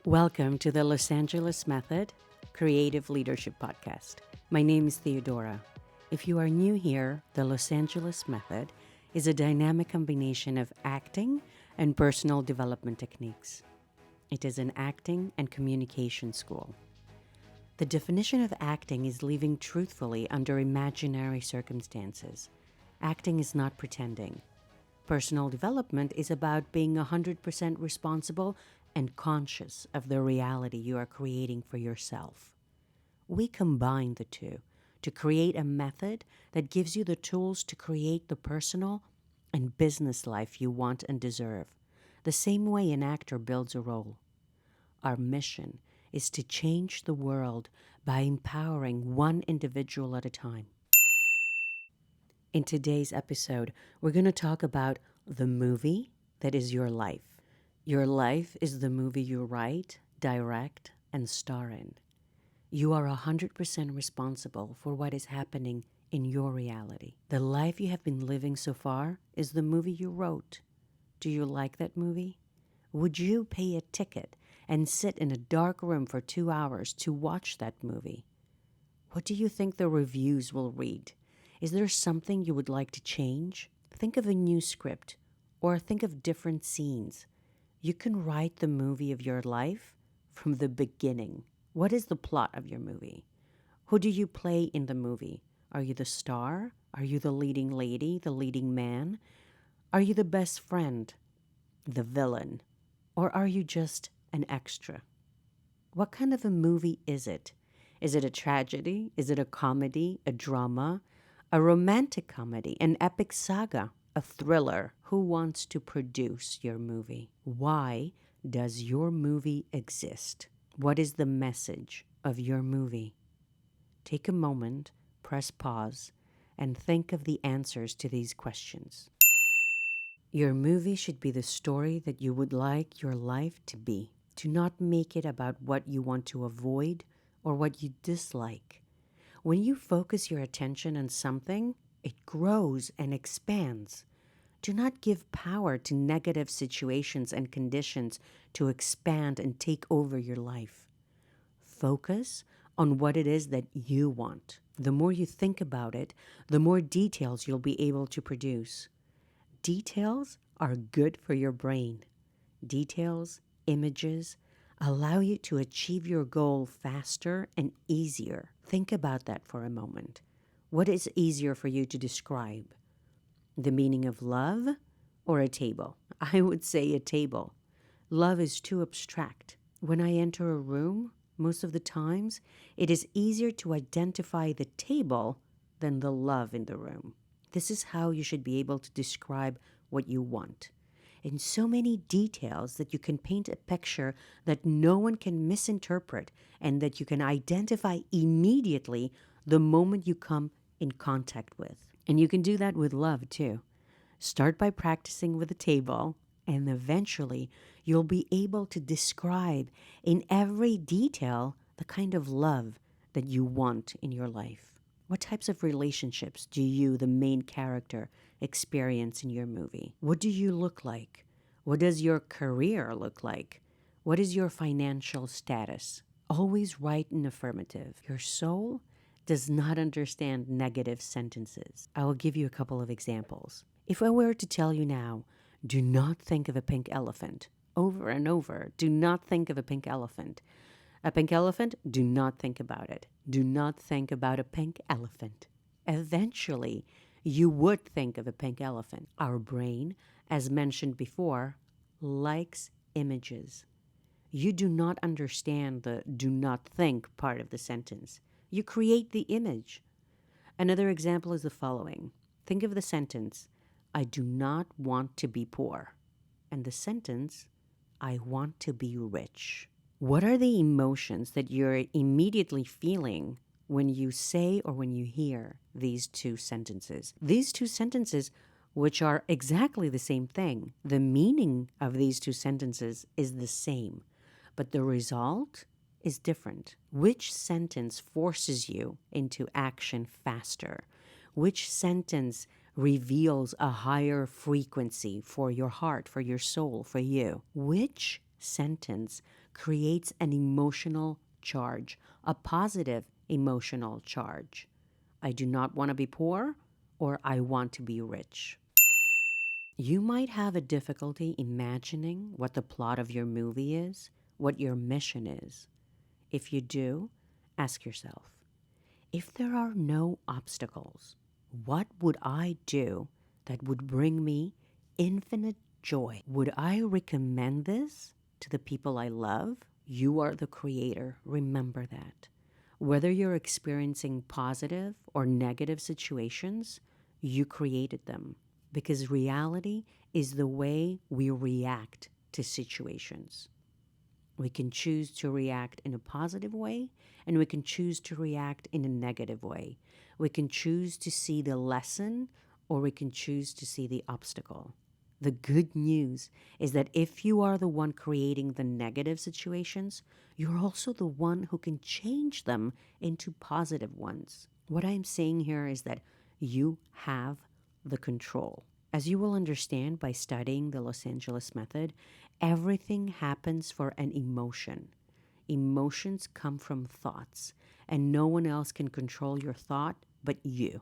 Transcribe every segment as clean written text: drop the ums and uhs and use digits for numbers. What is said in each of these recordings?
Welcome to the Los Angeles Method Creative Leadership Podcast. My name is Theodora. If you are new here, the Los Angeles Method is a dynamic combination of acting and personal development techniques. It is an acting and communication school. The definition of acting is living truthfully under imaginary circumstances. Acting is not pretending. Personal development is about being 100% responsible and conscious of the reality you are creating for yourself. We combine the two to create a method that gives you the tools to create the personal and business life you want and deserve, the same way an actor builds a role. Our mission is to change the world by empowering one individual at a time. In today's episode, we're going to talk about the movie that is your life. Your life is the movie you write, direct, and star in. You are 100% responsible for what is happening in your reality. The life you have been living so far is the movie you wrote. Do you like that movie? Would you pay a ticket and sit in a dark room for 2 hours to watch that movie? What do you think the reviews will read? Is there something you would like to change? Think of a new script, or think of different scenes. You can write the movie of your life from the beginning. What is the plot of your movie? Who do you play in the movie? Are you the star? Are you the leading lady, the leading man? Are you the best friend, the villain? Or are you just an extra? What kind of a movie is it? Is it a tragedy? Is it a comedy, a drama, a romantic comedy, an epic saga, a thriller? Who wants to produce your movie? Why does your movie exist? What is the message of your movie? Take a moment, press pause, and think of the answers to these questions. Your movie should be the story that you would like your life to be. Do not make it about what you want to avoid or what you dislike. When you focus your attention on something, it grows and expands. Do not give power to negative situations and conditions to expand and take over your life. Focus on what it is that you want. The more you think about it, the more details you'll be able to produce. Details are good for your brain. Details, images, allow you to achieve your goal faster and easier. Think about that for a moment. What is easier for you to describe? The meaning of love or a table? I would say a table. Love is too abstract. When I enter a room, most of the times, it is easier to identify the table than the love in the room. This is how you should be able to describe what you want. In so many details that you can paint a picture that no one can misinterpret and that you can identify immediately the moment you come in contact with. And you can do that with love too. Start by practicing with a table, and eventually you'll be able to describe in every detail the kind of love that you want in your life. What types of relationships do you, the main character, experience in your movie? What do you look like? What does your career look like? What is your financial status? Always write in affirmative. Your soul does not understand negative sentences. I will give you a couple of examples. If I were to tell you now, do not think of a pink elephant, over and over, do not think of a pink elephant. A pink elephant, do not think about it. Do not think about a pink elephant. Eventually, you would think of a pink elephant. Our brain, as mentioned before, likes images. You do not understand the do not think part of the sentence. You create the image. Another example is the following. Think of the sentence, I do not want to be poor. And the sentence, I want to be rich. What are the emotions that you're immediately feeling when you say or when you hear these two sentences? These two sentences, which are exactly the same thing, the meaning of these two sentences is the same, but the result is different. Which sentence forces you into action faster? Which sentence reveals a higher frequency for your heart, for your soul, for you? Which sentence creates an emotional charge, a positive emotional charge. I do not want to be poor, or I want to be rich. You might have a difficulty imagining what the plot of your movie is, what your mission is. If you do, ask yourself, if there are no obstacles, what would I do that would bring me infinite joy? Would I recommend this to the people I love? You are the creator. Remember that. Whether you're experiencing positive or negative situations, you created them, because reality is the way we react to situations. We can choose to react in a positive way, and we can choose to react in a negative way. We can choose to see the lesson, or we can choose to see the obstacle. The good news is that if you are the one creating the negative situations, you're also the one who can change them into positive ones. What I'm saying here is that you have the control. As you will understand by studying the Los Angeles method, everything happens for an emotion. Emotions come from thoughts, and no one else can control your thought but you.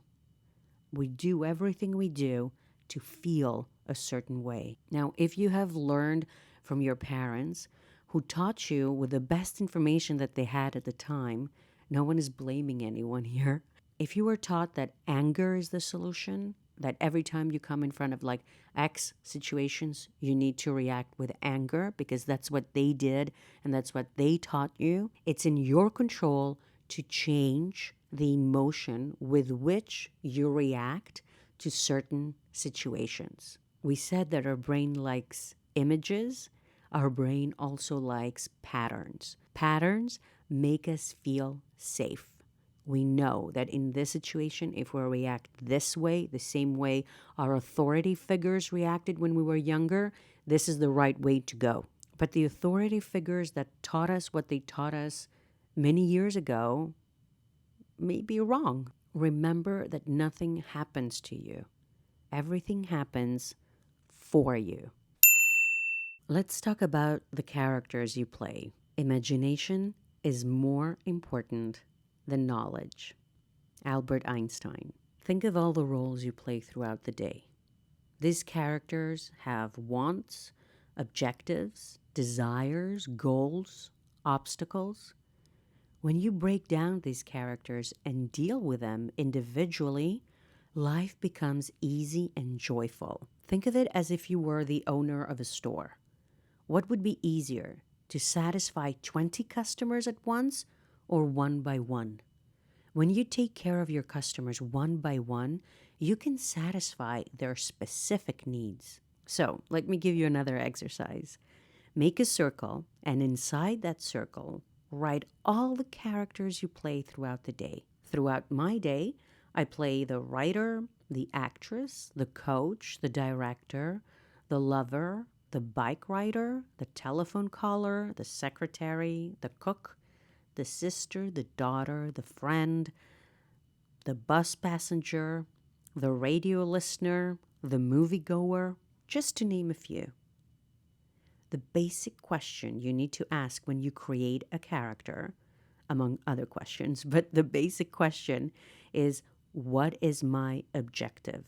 We do everything we do to feel a certain way. Now, if you have learned from your parents who taught you with the best information that they had at the time, no one is blaming anyone here. If you were taught that anger is the solution, that every time you come in front of like X situations, you need to react with anger because that's what they did and that's what they taught you, it's in your control to change the emotion with which you react to certain situations. We said that our brain likes images. Our brain also likes patterns. Patterns make us feel safe. We know that in this situation, if we react this way, the same way our authority figures reacted when we were younger, this is the right way to go. But the authority figures that taught us what they taught us many years ago may be wrong. Remember that nothing happens to you. Everything happens for you. Let's talk about the characters you play. Imagination is more important than knowledge. Albert Einstein. Think of all the roles you play throughout the day. These characters have wants, objectives, desires, goals, obstacles. When you break down these characters and deal with them individually, life becomes easy and joyful. Think of it as if you were the owner of a store. What would be easier, to satisfy 20 customers at once or one by one? When you take care of your customers one by one, you can satisfy their specific needs. So, let me give you another exercise. Make a circle, and inside that circle, write all the characters you play throughout the day. Throughout my day, I play the writer, the actress, the coach, the director, the lover, the bike rider, the telephone caller, the secretary, the cook, the sister, the daughter, the friend, the bus passenger, the radio listener, the moviegoer, just to name a few. The basic question you need to ask when you create a character, among other questions, but the basic question is, what is my objective?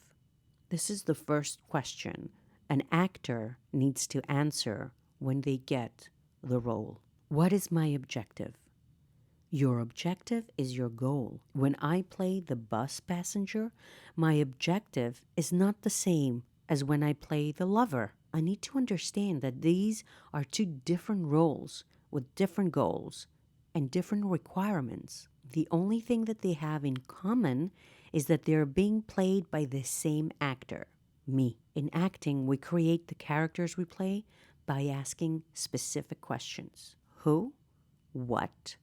This is the first question an actor needs to answer when they get the role. What is my objective? Your objective is your goal. When I play the bus passenger, my objective is not the same as when I play the lover. I need to understand that these are two different roles with different goals and different requirements. The only thing that they have in common is that they're being played by the same actor, me. In acting, we create the characters we play by asking specific questions. Who? What?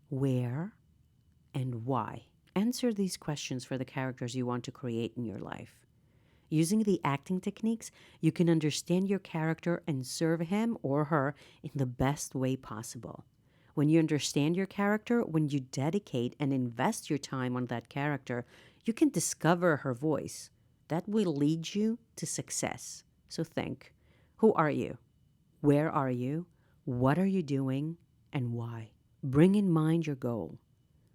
Where? And why? Answer these questions for the characters you want to create in your life. Using the acting techniques, you can understand your character and serve him or her in the best way possible. When you understand your character, when you dedicate and invest your time on that character, you can discover her voice. That will lead you to success. So think, who are you? Where are you? What are you doing and why? Bring in mind your goal.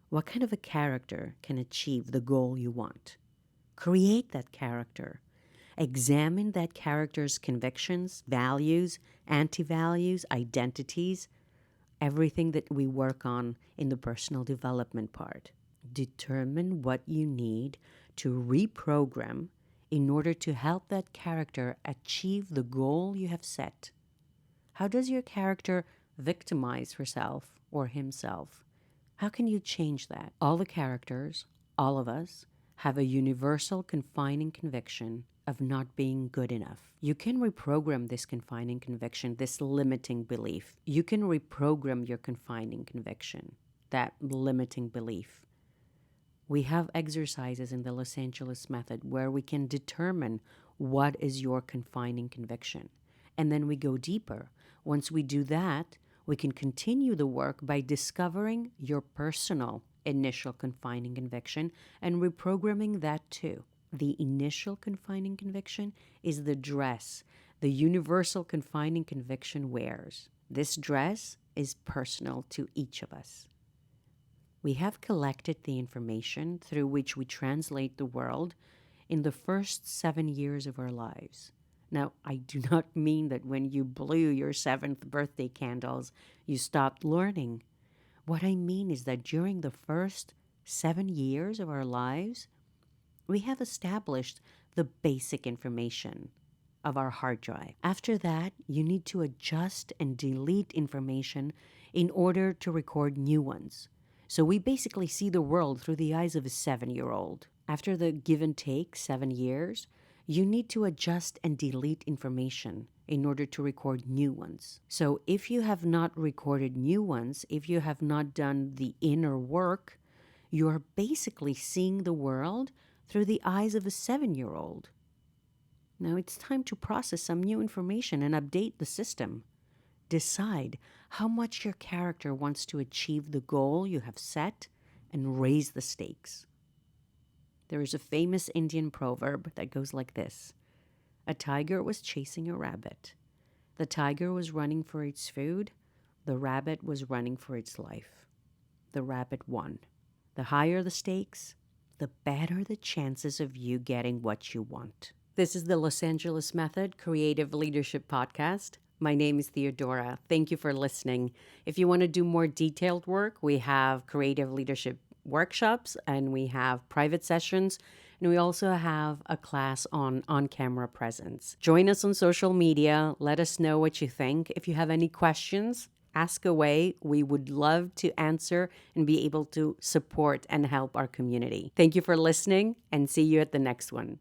What kind of a character can achieve the goal you want? Create that character. Examine that character's convictions, values, anti-values, identities, everything that we work on in the personal development part. Determine what you need to reprogram in order to help that character achieve the goal you have set. How does your character victimize herself or himself? How can you change that? All the characters, all of us, have a universal confining conviction of not being good enough. You can reprogram this confining conviction, this limiting belief. You can reprogram your confining conviction, that limiting belief. We have exercises in the Los Angeles method where we can determine what is your confining conviction. And then we go deeper. Once we do that, we can continue the work by discovering your personal initial confining conviction and reprogramming that too. The initial confining conviction is the dress the universal confining conviction wears. This dress is personal to each of us. We have collected the information through which we translate the world in the first 7 years of our lives. Now, I do not mean that when you blew your 7th birthday candles, you stopped learning. What I mean is that during the first 7 years of our lives, we have established the basic information of our hard drive. After that, you need to adjust and delete information in order to record new ones. So we basically see the world through the eyes of a 7-year-old. After the give and take 7 years, you need to adjust and delete information in order to record new ones. So if you have not recorded new ones, if you have not done the inner work, you are basically seeing the world through the eyes of a 7-year-old. Now it's time to process some new information and update the system. Decide how much your character wants to achieve the goal you have set and raise the stakes. There is a famous Indian proverb that goes like this: a tiger was chasing a rabbit. The tiger was running for its food. The rabbit was running for its life. The rabbit won. The higher the stakes, the better the chances of you getting what you want. This is the Los Angeles Method Creative Leadership Podcast. My name is Theodora. Thank you for listening. If you want to do more detailed work, we have creative leadership workshops and we have private sessions, and we also have a class on on-camera presence. Join us on social media. Let us know what you think. If you have any questions, ask away. We would love to answer and be able to support and help our community. Thank you for listening, and see you at the next one.